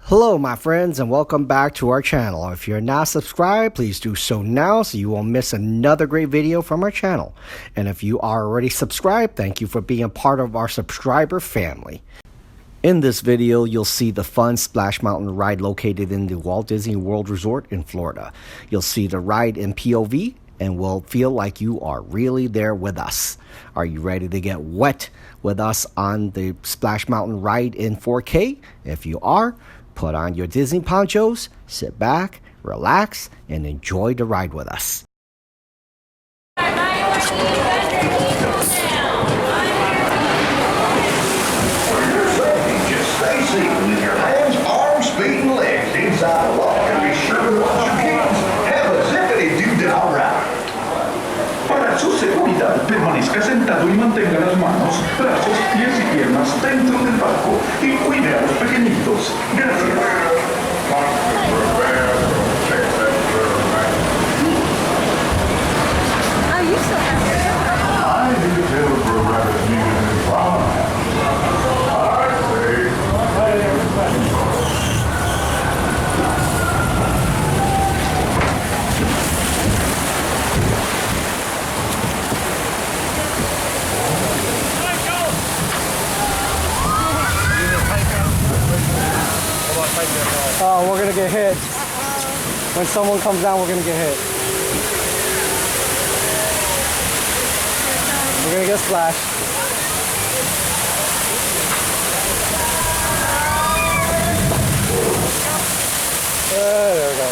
Hello my friends and welcome back to our channel. If you're not subscribed, please do so now so you won't miss another great video from our channel. And if you are already subscribed, thank you for being part of our subscriber family. In this video, you'll see the fun Splash Mountain ride located in the Walt Disney World Resort in Florida. You'll see the ride in POV and will feel like you are really there with us. Are you ready to get wet with us on the Splash Mountain ride in 4K? If you are, put on your Disney Ponchos, sit back, relax, and enjoy the ride with us. Just stay seated with your hands, arms, feet, and legs inside the lock and be sure to watch your kids. Have a zippity-doo-dah ride. Para su seguridad, permanezca sentado y mantenga las manos, brazos, pies y piernas dentro del barco y cuide a los pequeñitos. Gracias. Oh, you still have your I need a tail for a rabbit needed in farm. I say. Oh, we're gonna get hit. When someone comes down, we're gonna get hit. We're gonna get splashed. There we go.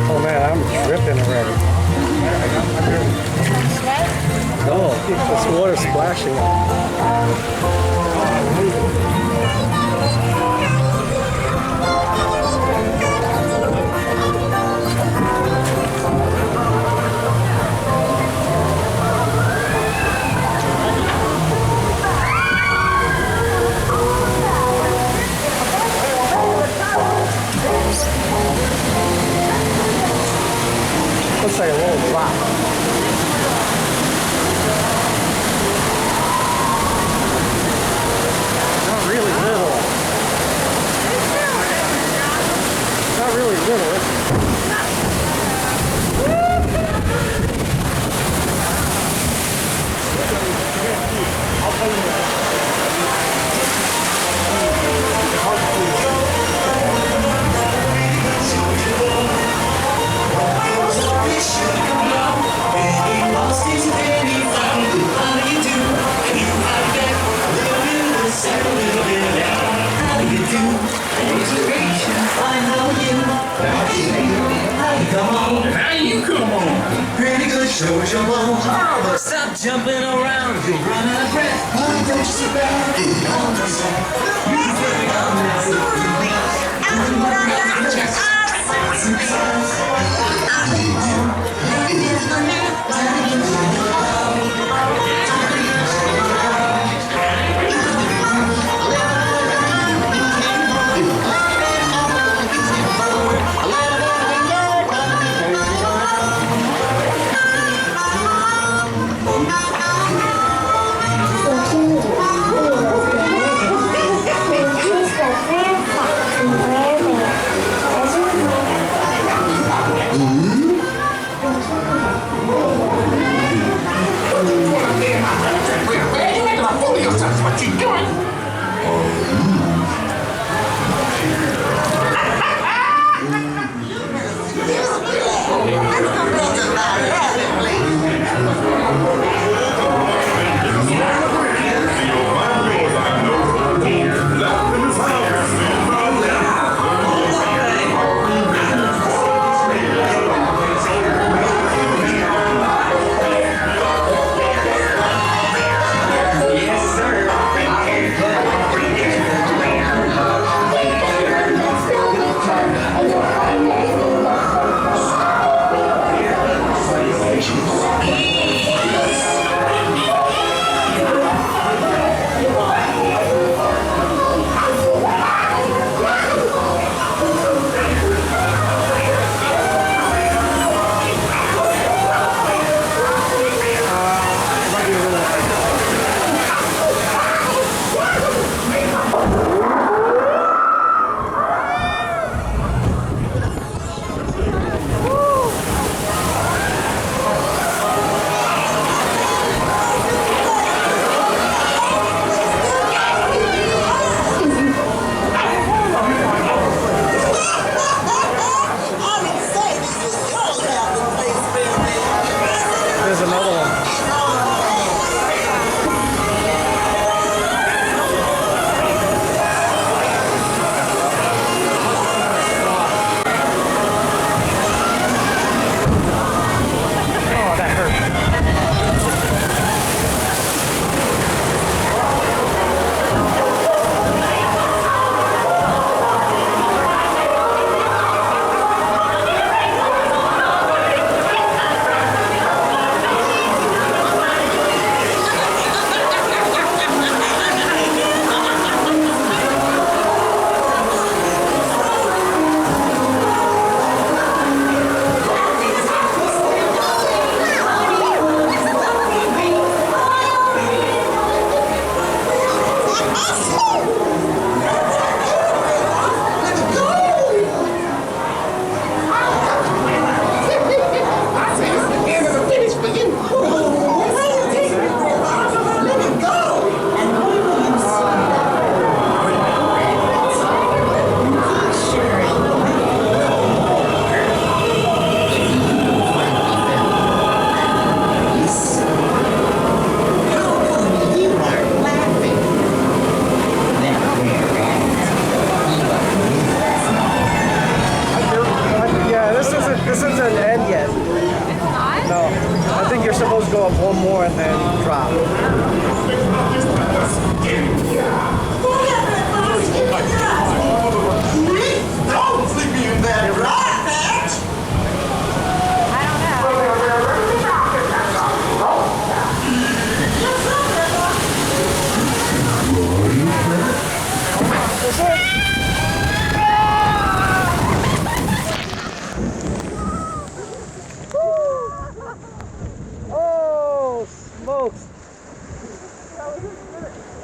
Oh man, I'm dripping already. No, this water's splashing. Looks like a little drop. Not really little. Not really little. Show your bones. Stop jumping around. You're running out of breath. Why don't you sit back and calm yourself? You can bring on now. Fantastic.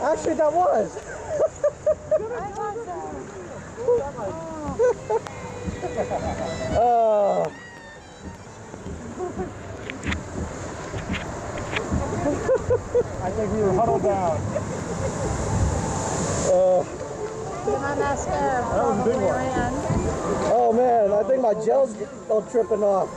Actually, that was. Oh. I think we were huddled down. I'm not scared. That was a big one. Oh man, I think my gel's all tripping off.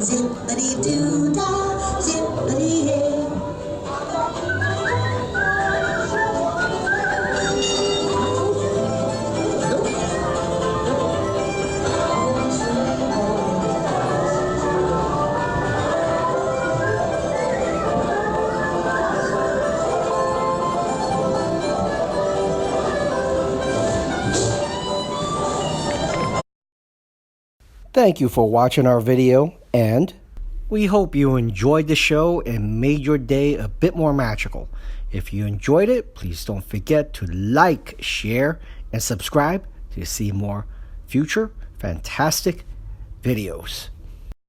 Zippity-doo-dah, zippity-hey. Thank you for watching our video, and we hope you enjoyed the show and made your day a bit more magical. If you enjoyed it, please don't forget to like, share, and subscribe to see more future fantastic videos.